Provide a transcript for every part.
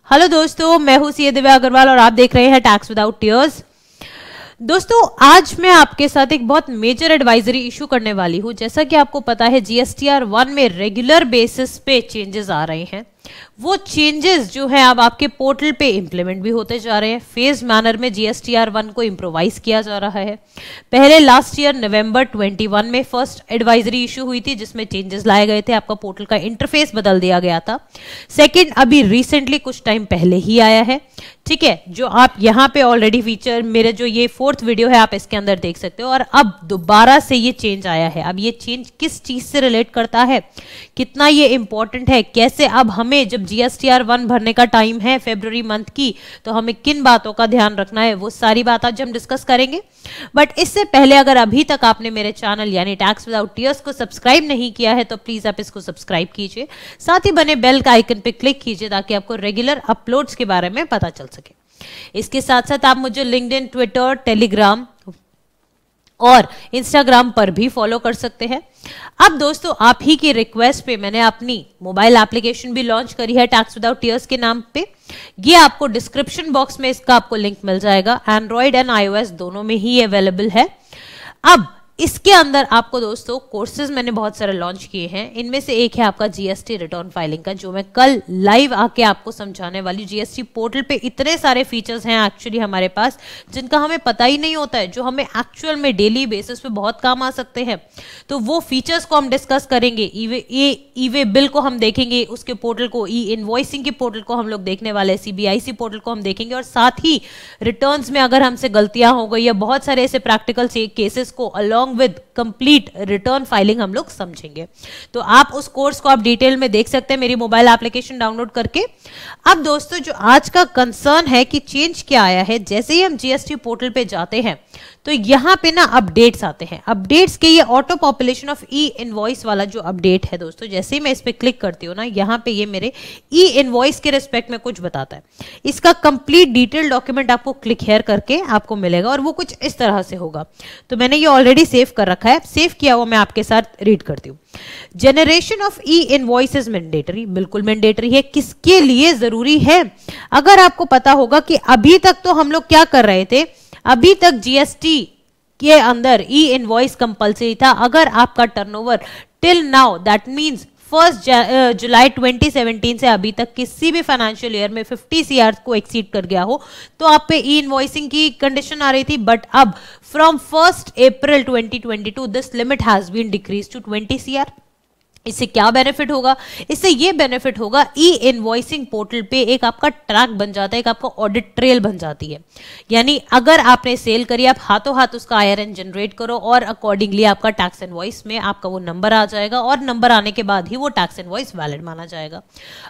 Hello दोस्तों, मैं हूं सीए दिव्या अग्रवाल और आप देख रहे हैं टैक्स विदाउट टीयर्स। दोस्तों, आज मैं आपके साथ एक बहुत मेजर एडवाइजरी इशू करने वाली हूं। जैसा कि आपको पता है, जीएसटीआर 1 में रेगुलर बेसिस पे चेंजेस आ रहे हैं। वो चेंजेस जो है अब आपके पोर्टल पे इंप्लीमेंट भी होते जा रहे हैं। फेज मैनर में जीएसटीआर 1 को इम्प्रोवाइज किया जा रहा है। पहले लास्ट ईयर नवंबर 21 में फर्स्ट एडवाइजरी इशू हुई थी, जिसमें चेंजेस लाए गए थे। आपका पोर्टल का इंटरफेस बदल दिया गया था। सेकंड, अभी रिसेंटली कुछ टाइम पहले ही आया है, ठीक है, जो आप यहाँ पे ऑलरेडी फीचर, मेरे जो ये 4th वीडियो है आप इसके अंदर देख सकते हो। और अब दोबारा से ये चेंज आया है। अब ये चेंज किस चीज से रिलेट करता है, कितना ये इंपॉर्टेंट है, कैसे अब हमें जब जीएसटीआर 1 भरने का टाइम है फरवरी मंथ की, तो हमें किन बातों का ध्यान रखना है, वो सारी बात आज हम डिस्कस करेंगे। बट इससे पहले अगर अभी तक आपने मेरे चैनल यानी टैक्स विदाउट टीयर्स को सब्सक्राइब नहीं किया है तो प्लीज आप इसको सब्सक्राइब कीजिए। साथ ही बने बेल का आइकन पे क्लिक कीजिए ताकि आपको रेगुलर अपलोड्स के बारे में पता चल सके। इसके साथ साथ आप मुझे लिंक्डइन, ट्विटर, टेलीग्राम और इंस्टाग्राम पर भी फॉलो कर सकते हैं। अब दोस्तों, आप ही की रिक्वेस्ट पे मैंने अपनी मोबाइल एप्लीकेशन भी लॉन्च करी है टैक्स विदाउट टीयर्स के नाम पे। ये आपको डिस्क्रिप्शन बॉक्स में इसका आपको लिंक मिल जाएगा। एंड्रॉइड एंड आईओएस दोनों में ही अवेलेबल है। अब इसके अंदर आपको दोस्तों कोर्सेज मैंने बहुत सारे लॉन्च किए हैं। इनमें से एक है आपका जीएसटी रिटर्न फाइलिंग का, जो मैं कल लाइव आके आपको समझाने वाली। जीएसटी पोर्टल पे इतने सारे फीचर्स हैं एक्चुअली हमारे पास, जिनका हमें पता ही नहीं होता है, जो हमें एक्चुअल में डेली बेसिस पे बहुत काम आ सकते हैं। तो वो फीचर्स को हम डिस्कस करेंगे। ई वे बिल को हम देखेंगे, उसके पोर्टल को, ई इनवॉइसिंग के पोर्टल को हम लोग देखने वाले, सीबीआईसी पोर्टल को हम देखेंगे, और साथ ही रिटर्न्स में अगर हमसे गलतियां हो गई या बहुत सारे ऐसे प्रैक्टिकल केसेस को along with complete return filing हम लोग समझेंगे। तो आप उस कोर्स को आप डिटेल में देख सकते हैं मेरी मोबाइल एप्लीकेशन डाउनलोड करके। अब दोस्तों, जो आज का कंसर्न है कि चेंज क्या आया है, जैसे ही हम जीएसटी पोर्टल पे जाते हैं तो यहाँ पे ना अपडेट्स आते हैं। अपडेट्स के ये auto population of E invoice वाला जो अपडेट है दोस्तों, जैसे ही मैं इस पे क्लिक करती हूँ ना, यहाँ पे ये मेरे ई इनवॉइस के रिस्पेक्ट में कुछ बताता है। इसका कंप्लीट डिटेल डॉक्यूमेंट आपको क्लिक हेयर करके आपको मिलेगा और वो कुछ इस तरह से होगा। तो मैंने ये ऑलरेडी सेव कर रखा है। सेव किया हुआ मैं आपके साथ रीड करती हूँ। Generation of E invoice is mandatory. बिल्कुल मैंडेटरी है। किसके लिए जरूरी है? अगर आपको पता होगा कि अभी तक तो हम लोग क्या कर रहे थे, अभी तक जीएसटी के अंदर ई इनवॉइस कंपल्सरी था। अगर आपका turnover till now, that means 1 जुलाई 2017 से अभी तक किसी भी फाइनेंशियल ईयर में 50 सीआर को एक्सीड कर गया हो, तो आप पे ई इनवॉइसिंग की कंडीशन आ रही थी। बट अब from 1 April 2022 this limit has been decrease to 20 CR. इससे क्या बेनिफिट होगा? इससे ये बेनिफिट होगा, ई इनवॉइसिंग पोर्टल पे एक आपका ट्रैक बन जाता है, एक आपका ऑडिट ट्रेल बन जाती है। यानी अगर आपने सेल करी, आप हाथों हाथ उसका आईआरएन जनरेट करो और अकॉर्डिंगली आपका टैक्स इनवॉइस में आपका वो नंबर आ जाएगा, और नंबर आने के बाद ही वो टैक्स इनवॉइस वैलिड माना जाएगा।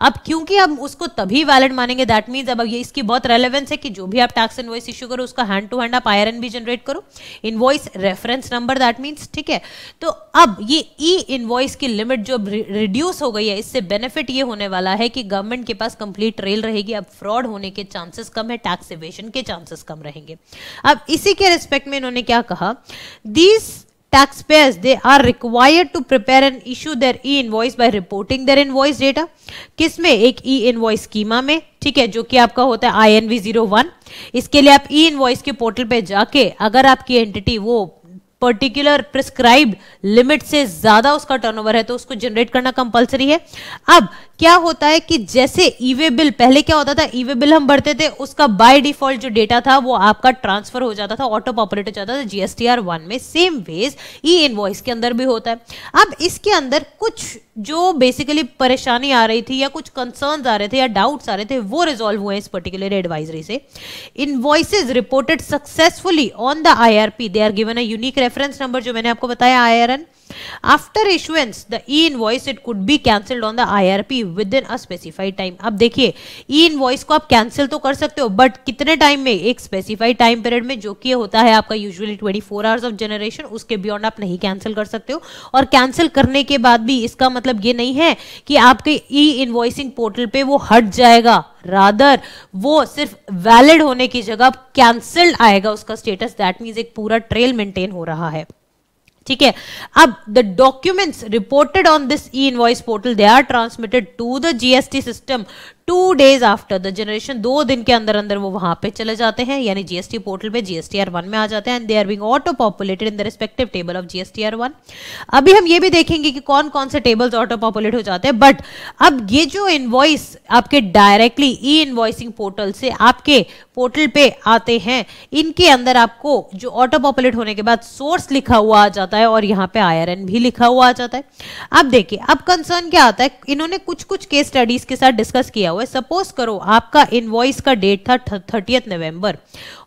अब क्योंकि हम उसको तभी वैलिड मानेंगे, दैट मीन्स अब ये इसकी बहुत रेलेवेंस है कि जो भी आप टैक्स इनवॉइस इश्यू करो उसका हैंड टू हैंड आप आईआरएन भी जनरेट करो, invoice reference number, that means, ठीक है। तो अब ये ई इनवॉइस की लिमिट जो रिड्यूस हो गई है, इससे बेनिफिट ये होने वाला है कि गवर्नमेंट के पास कंप्लीट ट्रेल रहेगी। अब फ्रॉड होने के चांसेस कम है, टैक्स इवेशन के चांसेस कम रहेंगे। अब इसी के रिस्पेक्ट में इन्होंने क्या कहा, these taxpayers they are required to prepare and issue their e-invoice by reporting their invoice data। किसमें? एक e-invoice स्कीमा में, ठीक है, जो कि आपका होता है INV01। इसके लिए आप e-invoice के पोर्टल पे जाके, अगर आपकी एंटिटी वो पर्टिकुलर प्रिस्क्राइब्ड लिमिट से ज्यादा उसका टर्नओवर है तो उसको जनरेट करना कंपलसरी है। अब क्या होता है कि जैसे ईवे बिल, पहले क्या होता था, ईवे बिल हम भरते थे, उसका बाय डिफॉल्ट जो डेटा था वो आपका ट्रांसफर हो जाता था, ऑटो पॉपुलेट हो जाता था जीएसटीआर 1 में। सेम वेज ई इनवॉइस के अंदर भी होता है। अब इसके अंदर कुछ जो बेसिकली परेशानी आ रही थी या कुछ कंसर्न्स आ रहे थे या डाउट्स आ रहे थे, वो रिजॉल्व हुए इस पर्टिकुलर एडवाइजरी से। Invoices reported successfully on the IRP, they are given a unique reference number, जो मैंने आपको बताया IRN. After issuance, the e-invoice it could be cancelled on the IRP within a specified time। अब देखिए, e-invoice को आप cancel तो कर सकते हो, बट कितने टाइम में? एक स्पेसिफाइड टाइम पीरियड में, जो कि होता है आपका यूजुअली 24 आवर्स ऑफ जनरेशन। उसके बियॉन्ड आप नहीं कैंसिल कर सकते हो। और कैंसिल करने के बाद भी इसका मतलब ये नहीं है कि आपके ई इनवॉइसिंग पोर्टल पे वो हट जाएगा, रादर वो सिर्फ वैलिड होने की जगह कैंसिल्ड आएगा उसका स्टेटस। दैट मीन्स एक पूरा ट्रेल मेंटेन हो रहा है, ठीक है। अब the documents reported on this e invoice portal they are transmitted to the GST system 2 days after the generation, 2 दिन के अंदर अंदर वो वहां पे चले जाते हैं, यानी जीएसटी पोर्टल पे GSTR1 में आ जाते हैं, and they are being auto populated in the respective table of GSTR1। अभी हम ये भी देखेंगे कि कौन कौन से टेबल्स ऑटो पॉपुलेट हो जाते हैं, बट अब ये जो इनवॉइस आपके डायरेक्टली ई इनवॉइसिंग पोर्टल से आपके पोर्टल पे आते हैं, इनके अंदर आपको जो ऑटो पॉपुलेट होने के बाद सोर्स लिखा हुआ आ जाता है और यहाँ पे IRN भी लिखा हुआ आ जाता है। अब देखिए, अब कंसर्न क्या आता है, इन्होंने कुछ कुछ केस स्टडीज के साथ डिस्कस किया हुआ है। सपोज करो आपका इनवॉइस का डेट था 30 नवंबर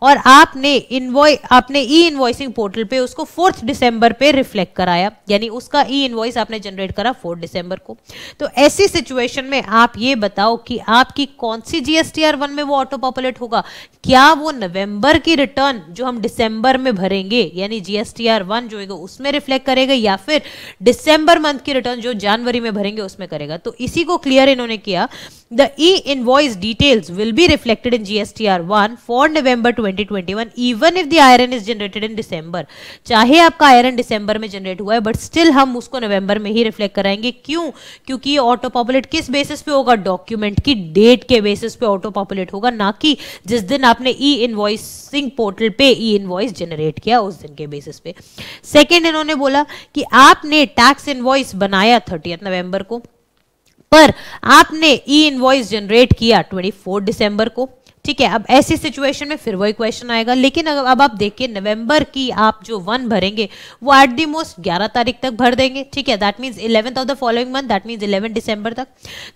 और आपने ई इनवॉइसिंग पोर्टल पे उसको 4 दिसंबर पे रिफ्लेक्ट कराया, यानी उसका ई इनवॉइस आपने जनरेट करा 4 दिसंबर को। तो ऐसी सिचुएशन में आप ये बताओ कि आपकी कौन सी GSTR1 में वो ऑटो पॉपुलेट होगा? क्या वो नवंबर की रिटर्न जो हम दिसंबर में भरेंगे यानी GSTR1 जो है उसमें रिफ्लेक्ट करेगा, या फिर दिसंबर मंथ की रिटर्न जो जनवरी में भरेंगे उसमें करेगा? तो इसी को क्लियर इन्होंने किया, the e invoice details will be reflected in GSTR1 for November 2021 even if the IRN is generated in December. चाहे आपका IRN दिसंबर में जनरेट हुआ है बट स्टिल हम उसको नवंबर में ही रिफ्लेक्ट कराएंगे। क्यों? क्योंकि ये ऑटो पॉपुलेट किस बेसिस पे होगा? डॉक्यूमेंट की डेट के बेसिस पे ऑटो पॉपुलेट होगा, ना कि जिस दिन आपने ई इनवॉइसिंग पोर्टल पे ई इनवॉइस जनरेट किया उस दिन के बेसिस पे। सेकेंड, इन्होंने बोला कि आपने टैक्स इनवॉइस बनाया 30 नवंबर को, पर आपने ई इनवॉइस जनरेट किया 24 दिसंबर को। ठीक है, अब ऐसी सिचुएशन में फिर वही क्वेश्चन आएगा, लेकिन अब आप देखिए नवंबर की आप जो 1 भरेंगे वो एट दी मोस्ट 11 तारीख तक भर देंगे। ठीक है, that means 11th of the following month, that means 11 दिसंबर तक।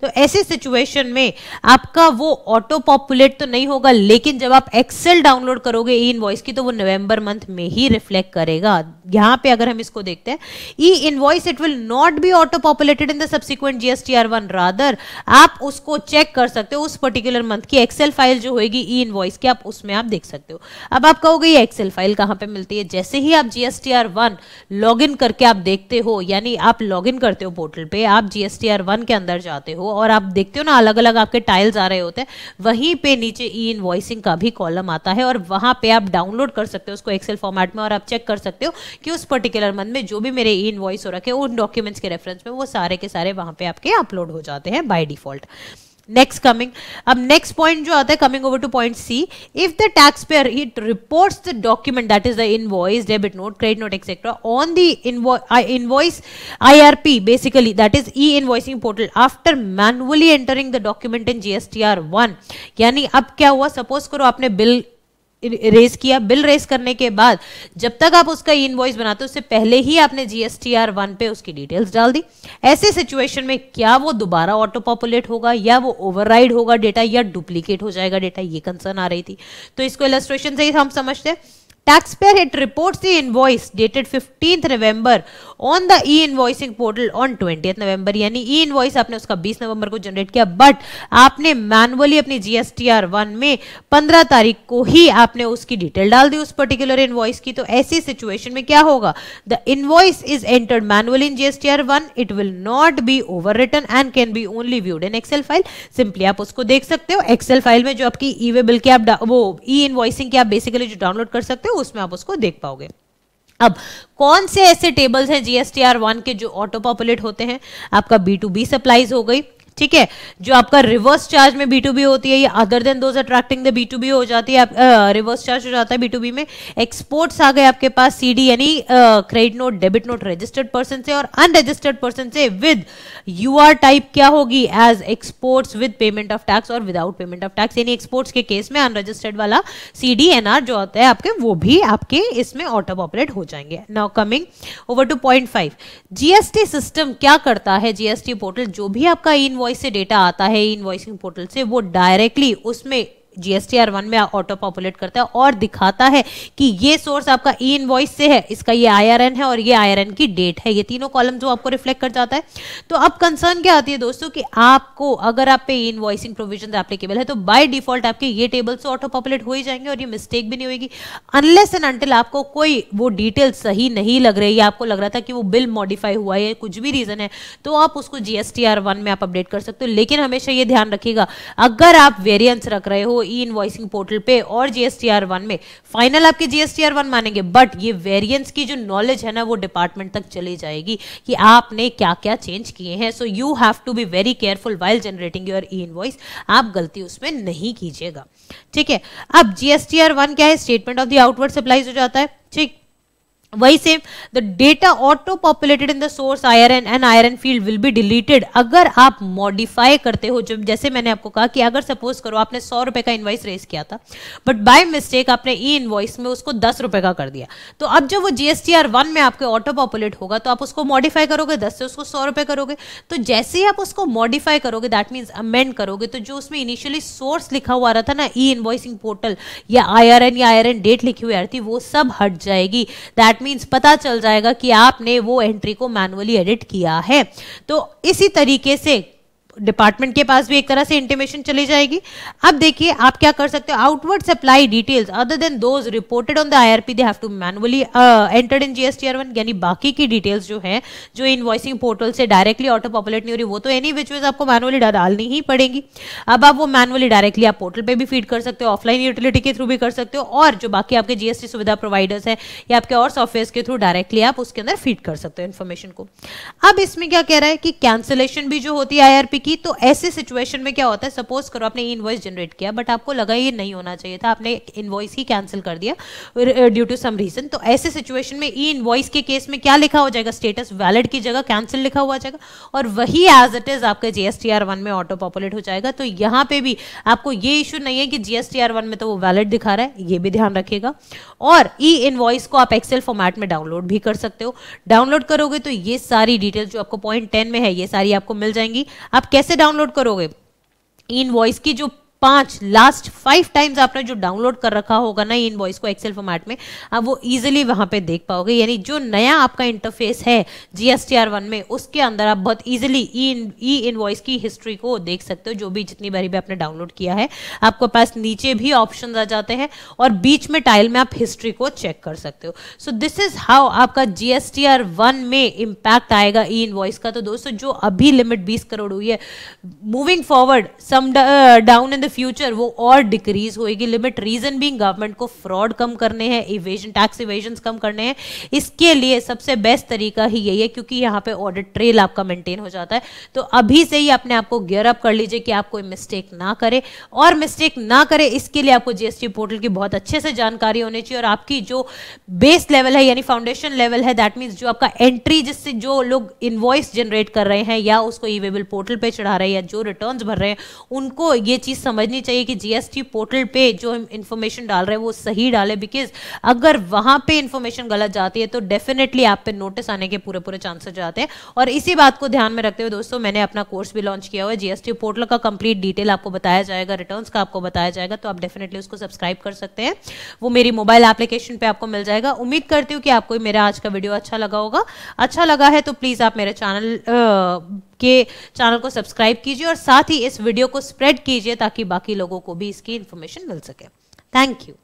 तो ऐसी सिचुएशन में आपका वो ऑटो पॉपुलेट तो नहीं होगा, लेकिन जब आप एक्सेल डाउनलोड करोगे ई इनवॉइस की तो वो नवंबर मंथ में ही रिफ्लेक्ट करेगा। यहाँ पे अगर हम इसको देखते हैं, ई invoice it will not B auto populated in the subsequent GSTR1, rather आप उसको चेक कर सकते हो, उस पर्टिकुलर मंथ की एक्सेल फाइल जो होगी ई इनवॉइस की आप उसमें आप देख सकते हो। अब आप कहोगे ये एक्सेल फाइल कहां पे मिलती है? जैसे ही आप GSTR1 लॉगिन करके आप देखते हो, यानी आप लॉगिन करते हो पोर्टल पे, आप GSTR1 के अंदर जाते हो और आप देखते हो ना अलग अलग आपके टाइल्स आ रहे होते हैं, वहीं पे नीचे ई इनवॉइसिंग का भी कॉलम आता है और वहां पे आप डाउनलोड कर सकते हो उसको एक्सेल फॉर्मेट में और आप चेक कर सकते हो कि उस पर्टिकुलर मंथ में जो भी मेरे ई इनवॉइस हो रखे उन डॉक्यूमेंट्स के रेफरेंस में वो सारे के सारे वहां पे आपके अपलोड हो जाते हैं बाय डिफॉल्ट। नेक्स्ट कमिंग, अब नेक्स्ट पॉइंट जो आता है, coming over to point C, if the tax payer it reports the document that is the invoice, debit note, credit note etcetera on the invoice IRP basically that is e invoicing portal after manually entering the document in GSTR1, यानी अब क्या हुआ, suppose करो आपने bill raise किया, bill raise करने के बाद जब तक आप उसका इनवॉइस बनाते हो उससे पहले ही आपने GSTR1 पे उसकी डिटेल्स डाल दी। ऐसे सिचुएशन में क्या वो दोबारा ऑटो पॉपुलेट होगा या वो ओवरराइड होगा डेटा या डुप्लीकेट हो जाएगा डेटा, ये कंसर्न आ रही थी। तो इसको इलस्ट्रेशन से ही हम समझते हैं। Taxpayer it reports the invoice dated 15th November on the e-invoicing portal on 20th November, यानी ई इनवॉइस आपने उसका 20 नवंबर को जनरेट किया, बट आपने मैनुअली अपनी GSTR1 में 15 तारीख को ही आपने उसकी डिटेल डाल दी उस पर्टिकुलर इनवॉइस की। तो ऐसी सिचुएशन में क्या होगा, the invoice is entered manually in GSTR1, it will not be overwritten and can be only viewed in Excel file. Simply आप उसको देख सकते हो एक्सेल फाइल में, जो आपकी ई वे बिल की आप वो ई इनवॉइसिंग की आप बेसिकली जो डाउनलोड कर सकते हो उसमें आप उसको देख पाओगे। अब कौन से ऐसे टेबल्स हैं GSTR1 के जो ऑटो पॉपुलेट होते हैं? आपका B2B सप्लाईज हो गई, ठीक है, जो आपका रिवर्स चार्ज में B2B होती है, ये other than those attracting the B2B हो जाती है, रिवर्स चार्ज हो जाता है B2B में। एक्सपोर्ट्स आ गए आपके पास CD यानी credit note, debit note registered person से और अनरजिस्टर्ड पर्सन से विद UR टाइप क्या होगी, as exports with payment of tax और विदाउट पेमेंट ऑफ टैक्स, यानी एक्सपोर्ट्स के केस में अनरजिस्टर्ड वाला CD NR जो होता है आपके, वो भी आपके इसमें ऑटो पॉपुलेट हो जाएंगे। Now coming over to point 5, GST system क्या करता है, GST पोर्टल जो भी आपका इनवॉइस से डेटा आता है इनवॉइसिंग पोर्टल से, वो डायरेक्टली उसमें GSTR1 में ऑटो पॉपुलेट करता है और दिखाता है कि ये सोर्स आपका ई इनवॉइस से है, इसका ये IRN है और ये IRN की डेट है, ये तीनों कॉलम जो आपको रिफ्लेक्ट कर जाता है। तो अब कंसर्न क्या आती है दोस्तों कि आपको अगर आप पे ई इनवॉइसिंग प्रोविजन एप्लीकेबल है तो बाय डिफॉल्ट आपके ये टेबल्स ऑटो पॉपुलेट हो ही जाएंगे और ये मिस्टेक भी नहीं होगी, अनलेस एंड अनटिल आपको कोई वो डिटेल सही नहीं लग रही है, आपको लग रहा था कि वो बिल मॉडिफाई हुआ है, कुछ भी रीजन है, तो आप उसको GSTR1 में आप अपडेट कर सकते हो। लेकिन हमेशा ये ध्यान रखिएगा, अगर आप वेरिएंस रख रहे हो ई इनवॉइसिंग पोर्टल पे और GSTR1 में फाइनल आपके GSTR1 मानेंगे, बट ये वेरिएंस की जो नॉलेज है ना वो डिपार्टमेंट तक चली जाएगी कि आपने क्या क्या चेंज किए हैं। So you have to be very careful while generating your e invoice, आप गलती उसमें नहीं कीजिएगा, ठीक है। अब GSTR1 क्या है, statement of the outward supplies हो जाता है, ठीक। वही same, the data auto populated in the source IRN and IRN field will be deleted अगर आप मॉडिफाई करते हो। जब जैसे मैंने आपको कहा कि अगर सपोज करो आपने 100 रुपए का इनवॉइस रेज किया था, बट बाय मिस्टेक आपने ई इनवॉइस में उसको 10 रुपए का कर दिया, तो अब जब वो GSTR1 में आपके ऑटो पॉपुलेट होगा तो आप उसको मॉडिफाई करोगे, 10 से उसको 100 रुपए करोगे। तो जैसे ही आप उसको मॉडिफाई करोगे, दैट मीन्स अमेंड करोगे, तो जो उसमें इनिशियली सोर्स लिखा हुआ रहा था ना ई इनवॉइसिंग पोर्टल या IRN डेट लिखी हुई आ रही थी, वो सब हट जाएगी। दैट मीन्स पता चल जाएगा कि आपने वो एंट्री को मैनुअली एडिट किया है। तो इसी तरीके से डिपार्टमेंट के पास भी एक तरह से इंटीमेशन चली जाएगी। अब देखिए आप क्या कर सकते हो, outward supply details other than those reported on the IRP they have to manually entered in GSTR1, यानी बाकी की डिटेल्स जो है जो इनवॉइसिंग पोर्टल से डायरेक्टली ऑटो पॉपुलेट नहीं हो रही, वो तो एनी विच वेज आपको मैनुअली डालनी ही पड़ेगी। अब आप वो मैनुअली डायरेक्टली आप पोर्टल पे भी फीड कर सकते हो, ऑफलाइन यूटिलिटी के थ्रू भी कर सकते हो, और जो बाकी आपके GST सुविधा प्रोवाइडर्स है या आपके और सॉफ्टवेयर के थ्रू डायरेक्टली आप उसके अंदर फीड कर सकते हो इन्फॉर्मेशन को। अब इसमें क्या कह रहा है कि कैंसिलेशन भी जो होती है IRP की, तो ऐसे सिचुएशन में क्या होता है, सपोज करो आपने इनवॉइस जनरेट किया बट आपको लगा ये नहीं होना चाहिए था, आपने इनवॉइस ही कैंसिल कर दिया ड्यू टू सम रीजन, तो ऐसे सिचुएशन में ई इनवॉइस के केस में क्या लिखा हो जाएगा, स्टेटस वैलिड की जगह कैंसिल लिखा हुआ जाएगा, और वही एज इट इज आपके GSTR1 में ऑटो पॉपुलेट हो जाएगा। तो यहाँ पे भी आपको ये इशू नहीं है कि GSTR1 में तो वो वैलिड दिखा रहा है, ये भी ध्यान रखिएगा। और ई इनवॉइस को आप एक्सेल फॉर्मेट में डाउनलोड भी कर सकते हो, डाउनलोड करोगे तो ये सारी डिटेल्स जो आपको पॉइंट 10 में है ये सारी आपको मिल जाएंगी। आप कैसे डाउनलोड करोगे, इनवॉइस की जो लास्ट 5 टाइम्स आपने जो डाउनलोड कर रखा होगा ना इनवॉइस को एक्सेल फॉर्मेट में, आप वो इजीली वहां पे देख पाओगे। यानी जो नया आपका इंटरफेस है GSTR1 में, उसके अंदर आप बहुत इजीली ई इनवॉइस की हिस्ट्री को देख सकते हो, जो भी जितनी बारी भी आपने डाउनलोड किया है। आपके पास नीचे भी ऑप्शन आ जाते हैं और बीच में टाइल में आप हिस्ट्री को चेक कर सकते हो। सो दिस इज हाउ आपका GSTR1 में इंपैक्ट आएगा ई इनवॉइस का। तो दोस्तों जो अभी लिमिट 20 करोड़ हुई है, moving forward some down in future वो और डिक्रीज होएगी लिमिट। रीजन बीइंग गवर्नमेंट को फ्रॉड कम करने हैं, इवेजन टैक्स इवेजन कम करने हैं। इसके लिए सबसे बेस्ट तरीका ही यही है, क्योंकि यहाँ पे ऑडिट ट्रेल आपका मेंटेन हो जाता है। तो अभी से ही अपने आप को गियर अप कर लीजिए कि आप कोई मिस्टेक ना करे, और मिस्टेक ना करे इसके लिए आपको GST पोर्टल की बहुत अच्छे से जानकारी होनी चाहिए। और आपकी जो बेस लेवल है यानी फाउंडेशन लेवल है, दैट मीन्स जो आपका एंट्री जिससे जो लोग इनवॉइस जनरेट कर रहे हैं या उसको ई वेबल पोर्टल पे चढ़ा रहे हैं या जो रिटर्न्स भर रहे हैं, उनको ये चीज समझनी चाहिए कि GST पोर्टल पे जो इंफॉर्मेशन डाल रहे हैं वो सही डाले। बिकॉज अगर वहां पे इंफॉर्मेशन गलत जाती है तो डेफिनेटली आप पे नोटिस आने के पूरे पूरे चांसेस जाते हैं। और इसी बात को ध्यान में रखते हुए दोस्तों मैंने अपना कोर्स भी लॉन्च किया हुआ है। GST पोर्टल का कंप्लीट डिटेल आपको बताया जाएगा, रिटर्न्स का आपको बताया जाएगा, तो आप डेफिनेटली उसको सब्सक्राइब कर सकते हैं। वो मेरी मोबाइल एप्लीकेशन पे आपको मिल जाएगा। उम्मीद करती हूँ कि आपको मेरा आज का वीडियो अच्छा लगा होगा। अच्छा लगा है तो प्लीज आप मेरे चैनल को सब्सक्राइब कीजिए और साथ ही इस वीडियो को स्प्रेड कीजिए ताकि बाकी लोगों को भी इसकी इंफॉर्मेशन मिल सके। Thank you.